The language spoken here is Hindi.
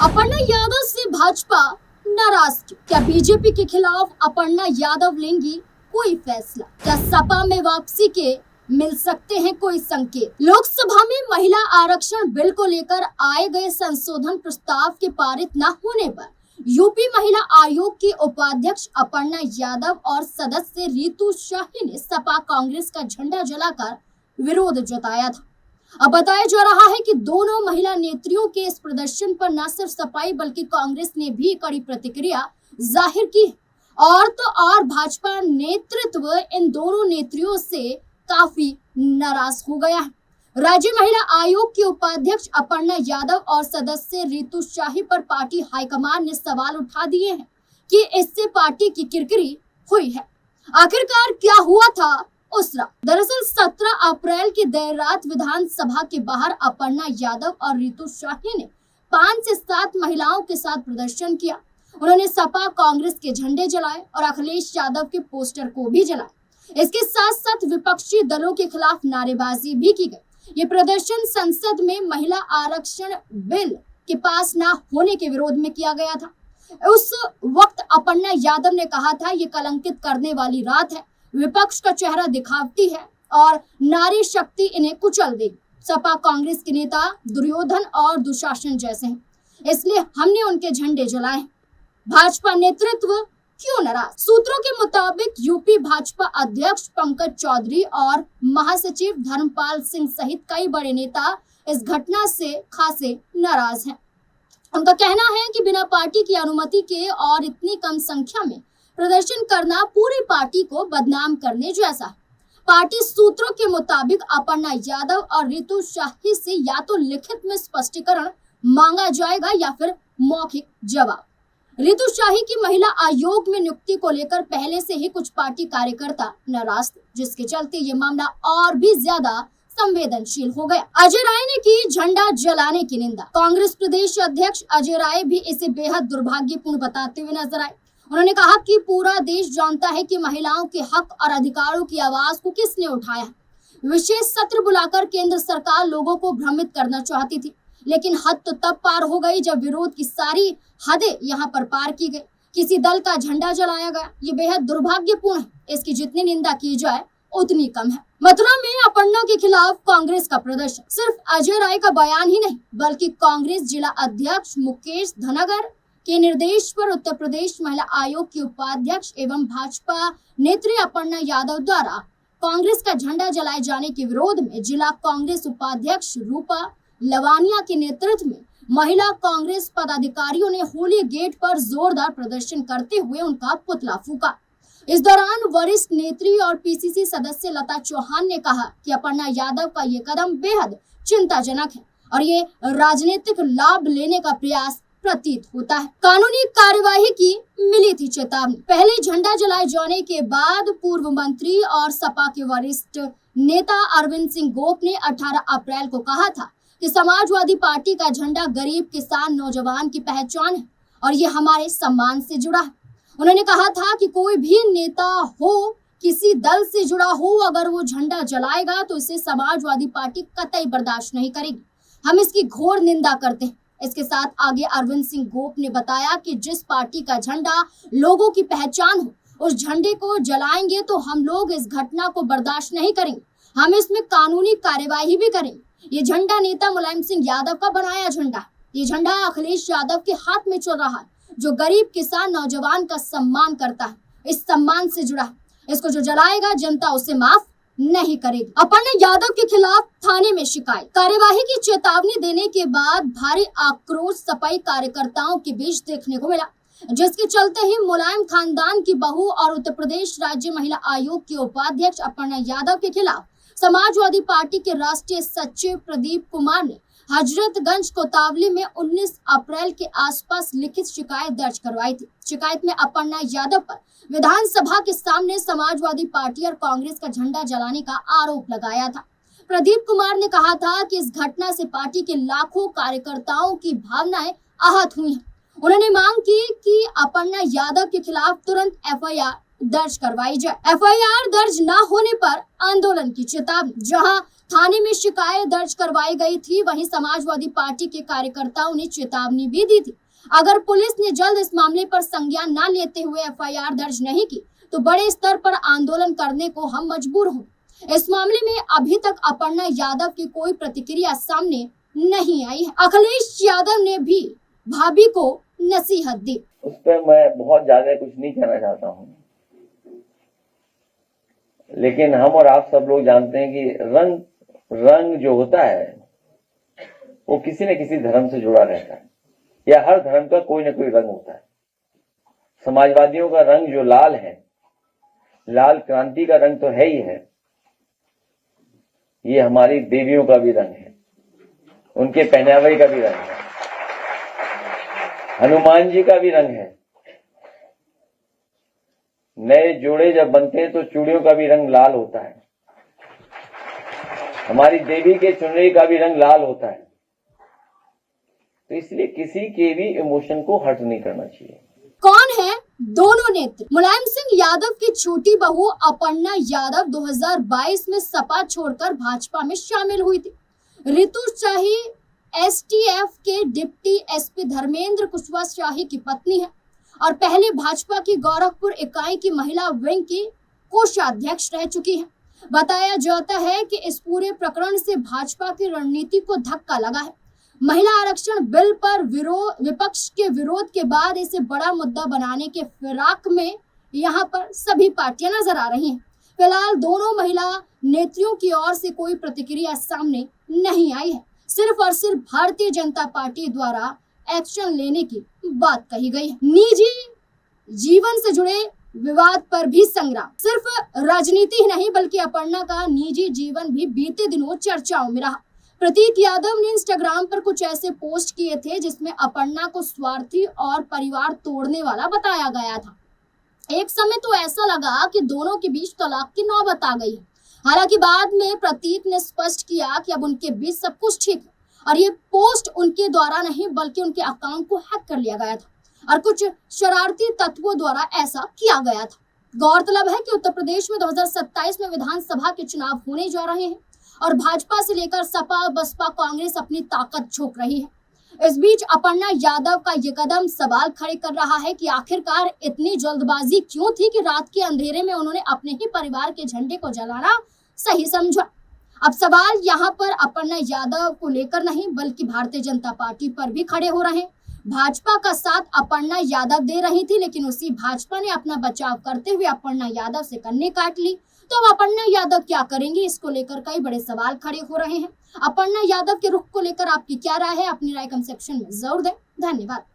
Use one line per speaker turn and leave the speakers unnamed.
अपर्णा यादव से भाजपा नाराज क्यों? क्या बीजेपी के खिलाफ अपर्णा यादव लेंगी कोई फैसला? क्या सपा में वापसी के मिल सकते हैं कोई संकेत? लोकसभा में महिला आरक्षण बिल को लेकर आए गए संशोधन प्रस्ताव के पारित न होने पर यूपी महिला आयोग की उपाध्यक्ष अपर्णा यादव और सदस्य रितु शाही ने सपा कांग्रेस का झंडा जलाकर विरोध जताया था। अब बताया जा रहा है कि दोनों महिला नेत्रियों के इस प्रदर्शन पर न सिर्फ सपाई बल्कि कांग्रेस ने भी कड़ी प्रतिक्रिया जाहिर की और तो और भाजपा नेतृत्व इन दोनों नेत्रियों से काफी नाराज हो गया है। राज्य महिला आयोग की उपाध्यक्ष अपर्णा यादव और सदस्य रितु शाही पर पार्टी हाईकमान ने सवाल उठा दिए हैं कि इससे पार्टी की किरकिरी हुई है। आखिरकार क्या हुआ था उसरा? दरअसल 17 अप्रैल की देर रात विधानसभा के बाहर अपर्णा यादव और रितु शाही ने 5 से 7 महिलाओं के साथ प्रदर्शन किया। उन्होंने सपा कांग्रेस के झंडे जलाए और अखिलेश यादव के पोस्टर को भी जलाए। इसके साथ साथ विपक्षी दलों के खिलाफ नारेबाजी भी की गई। ये प्रदर्शन संसद में महिला आरक्षण बिल के पास न होने के विरोध में किया गया था। उस वक्त अपर्णा यादव ने कहा था, ये कलंकित करने वाली रात है, विपक्ष का चेहरा दिखावटी है और नारी शक्ति इन्हें कुचल देगी। सपा कांग्रेस के नेता दुर्योधन और दुशासन जैसे हैं, इसलिए हमने उनके झंडे जलाए। भाजपा नेतृत्व क्यों नाराज? सूत्रों के मुताबिक यूपी भाजपा अध्यक्ष पंकज चौधरी और महासचिव धर्मपाल सिंह सहित कई बड़े नेता इस घटना से खासे नाराज हैं। उनका कहना है कि बिना पार्टी की अनुमति के और इतनी कम संख्या में प्रदर्शन करना पूरी पार्टी को बदनाम करने जैसा है। पार्टी सूत्रों के मुताबिक अपर्णा यादव और रितु शाही से या तो लिखित में स्पष्टीकरण मांगा जाएगा या फिर मौखिक जवाब। रितु शाही की महिला आयोग में नियुक्ति को लेकर पहले से ही कुछ पार्टी कार्यकर्ता नाराज थे, जिसके चलते ये मामला और भी ज्यादा संवेदनशील हो गया। अजय राय ने की झंडा जलाने की निंदा। कांग्रेस प्रदेश अध्यक्ष अजय राय भी इसे बेहद दुर्भाग्यपूर्ण बताते हुए नजर आए। उन्होंने कहा कि पूरा देश जानता है कि महिलाओं के हक और अधिकारों की आवाज को किसने उठाया है। विशेष सत्र बुलाकर केंद्र सरकार लोगों को भ्रमित करना चाहती थी, लेकिन हद तो तब पार हो गई जब विरोध की सारी हदें यहाँ पर पार की गई। किसी दल का झंडा जलाया गया, ये बेहद दुर्भाग्यपूर्ण है। इसकी जितनी निंदा की जाए उतनी कम है। मथुरा में अपर्णा के खिलाफ कांग्रेस का प्रदर्शन। सिर्फ अजय राय का बयान ही नहीं, बल्कि कांग्रेस जिला अध्यक्ष मुकेश धनागर के निर्देश पर उत्तर प्रदेश महिला आयोग की उपाध्यक्ष एवं भाजपा नेत्री अपर्णा यादव द्वारा कांग्रेस का झंडा जलाए जाने के विरोध में जिला कांग्रेस उपाध्यक्ष रूपा लवानिया के नेतृत्व में महिला कांग्रेस पदाधिकारियों ने होली गेट पर जोरदार प्रदर्शन करते हुए उनका पुतला फूका। इस दौरान वरिष्ठ नेत्री और पीसीसी सदस्य लता चौहान ने कहा कि अपर्णा यादव का ये कदम बेहद चिंताजनक है और ये राजनीतिक लाभ लेने का प्रयास प्रतीत होता है। कानूनी कार्यवाही की मिली थी चेतावनी। पहले झंडा जलाए जाने के बाद पूर्व मंत्री और सपा के वरिष्ठ नेता अरविंद सिंह गोप ने 18 अप्रैल को कहा था कि समाजवादी पार्टी का झंडा गरीब, किसान, नौजवान की पहचान है और ये हमारे सम्मान से जुड़ा है। उन्होंने कहा था कि कोई भी नेता हो, किसी दल से जुड़ा हो, अगर वो झंडा जलाएगा तो इसे समाजवादी पार्टी कतई बर्दाश्त नहीं करेगी। हम इसकी घोर निंदा करते हैं। इसके साथ आगे अरविंद सिंह गोप ने बताया कि जिस पार्टी का झंडा लोगों की पहचान हो, उस झंडे को जलाएंगे तो हम लोग इस घटना को बर्दाश्त नहीं करेंगे। हम इसमें कानूनी कार्यवाही भी करेंगे। ये झंडा नेता मुलायम सिंह यादव का बनाया झंडा है। ये झंडा अखिलेश यादव के हाथ में चल रहा है, जो गरीब, किसान, नौजवान का सम्मान करता है, इस सम्मान से जुड़ा है। इसको जो जलाएगा जनता उसे माफ नहीं करेगी। अपर्णा यादव के खिलाफ थाने में शिकायत। कार्यवाही की चेतावनी देने के बाद भारी आक्रोश सपाई कार्यकर्ताओं के बीच देखने को मिला, जिसके चलते ही मुलायम खानदान की बहू और उत्तर प्रदेश राज्य महिला आयोग की उपाध्यक्ष अपर्णा यादव के खिलाफ समाजवादी पार्टी के राष्ट्रीय सचिव प्रदीप कुमार ने हजरतगंज कोतवाली में 19 अप्रैल के आसपास लिखित शिकायत दर्ज करवाई थी। शिकायत में अपर्णा यादव पर विधानसभा के सामने समाजवादी पार्टी और कांग्रेस का झंडा जलाने का आरोप लगाया था। प्रदीप कुमार ने कहा था कि इस घटना से पार्टी के लाखों कार्यकर्ताओं की भावनाएं आहत हुई हैं। उन्होंने मांग की कि अपर्णा यादव के खिलाफ तुरंत एफआईआर दर्ज करवाई जाए। एफआईआर दर्ज न होने पर आंदोलन की चेतावनी। जहां थाने में शिकायत दर्ज करवाई गई थी। वहीं समाजवादी पार्टी के कार्यकर्ताओं ने चेतावनी भी दी थी, अगर पुलिस ने जल्द इस मामले पर संज्ञान न लेते हुए एफआईआर दर्ज नहीं की तो बड़े स्तर पर आंदोलन करने को हम मजबूर होंगे। इस मामले में अभी तक अपर्णा यादव की कोई प्रतिक्रिया सामने नहीं आई है। अखिलेश यादव ने भी भाभी को नसीहत दी।
उस पर मैं बहुत ज्यादा कुछ नहीं कहना चाहता हूँ, लेकिन हम और आप सब लोग जानते हैं कि रंग जो होता है वो किसी न किसी धर्म से जुड़ा रहता है, या हर धर्म का कोई न कोई रंग होता है। समाजवादियों का रंग जो लाल है, लाल क्रांति का रंग तो है ही है, ये हमारी देवियों का भी रंग है, उनके पहनावे का भी रंग है, हनुमान जी का भी रंग है। नए जोड़े जब बनते हैं तो चूड़ियों का भी रंग लाल होता है, हमारी देवी के चुनरी का भी रंग लाल होता है। तो इसलिए किसी के भी इमोशन को हर्ट नहीं करना चाहिए।
कौन है दोनों नेत्री? मुलायम सिंह यादव की छोटी बहू अपर्णा यादव 2022 में सपा छोड़कर भाजपा में शामिल हुई थी। रितु शाही एसटीएफ के डिप्टी एसपी धर्मेंद्र कुशवाहा शाही की पत्नी है और पहले भाजपा की गोरखपुर इकाई की महिला विंग की कोषाध्यक्ष रह चुकी है। बताया जाता है कि इस पूरे प्रकरण से भाजपा की रणनीति को धक्का लगा है। महिला आरक्षण बिल पर विपक्ष के विरोध के बाद इसे बड़ा मुद्दा बनाने के फिराक में यहाँ पर सभी पार्टियां नजर आ रही हैं। फिलहाल दोनों महिला नेत्रियों की ओर से कोई प्रतिक्रिया सामने नहीं आई है। सिर्फ और सिर्फ भारतीय जनता पार्टी द्वारा एक्शन लेने की बात कही गई है। निजी जीवन से जुड़े विवाद पर भी संग्राम। सिर्फ राजनीति ही नहीं बल्कि अपर्णा का निजी जीवन भी बीते दिनों चर्चाओं में रहा। प्रतीक यादव ने इंस्टाग्राम पर कुछ ऐसे पोस्ट किए थे जिसमें अपर्णा को स्वार्थी और परिवार तोड़ने वाला बताया गया था। एक समय तो ऐसा लगा कि दोनों के बीच तलाक की नौबत आ गई है। हालांकि बाद में प्रतीक ने स्पष्ट किया कि अब उनके बीच सब कुछ ठीक है और ये पोस्ट उनके द्वारा नहीं बल्कि उनके अकाउंट को हैक कर लिया गया था और कुछ शरारती तत्वों द्वारा ऐसा किया गया था। गौरतलब है कि उत्तर प्रदेश में 2027 में विधानसभा के चुनाव होने जा रहे हैं और भाजपा से लेकर सपा बसपा कांग्रेस अपनी ताकत झोंक रही है। इस बीच अपर्णा यादव का ये कदम सवाल खड़े कर रहा है कि आखिरकार इतनी जल्दबाजी क्यों थी कि रात के अंधेरे में उन्होंने अपने ही परिवार के झंडे को जलाना सही समझा। अब सवाल यहाँ पर अपर्णा यादव को लेकर नहीं बल्कि भारतीय जनता पार्टी पर भी खड़े हो रहे हैं। भाजपा का साथ अपर्णा यादव दे रही थी, लेकिन उसी भाजपा ने अपना बचाव करते हुए अपर्णा यादव से कन्नी काट ली। तो अब अपर्णा यादव क्या करेंगी, इसको लेकर कई बड़े सवाल खड़े हो रहे हैं। अपर्णा यादव के रुख को लेकर आपकी क्या राय है? अपनी राय कमेंट सेक्शन में जरूर दें। धन्यवाद।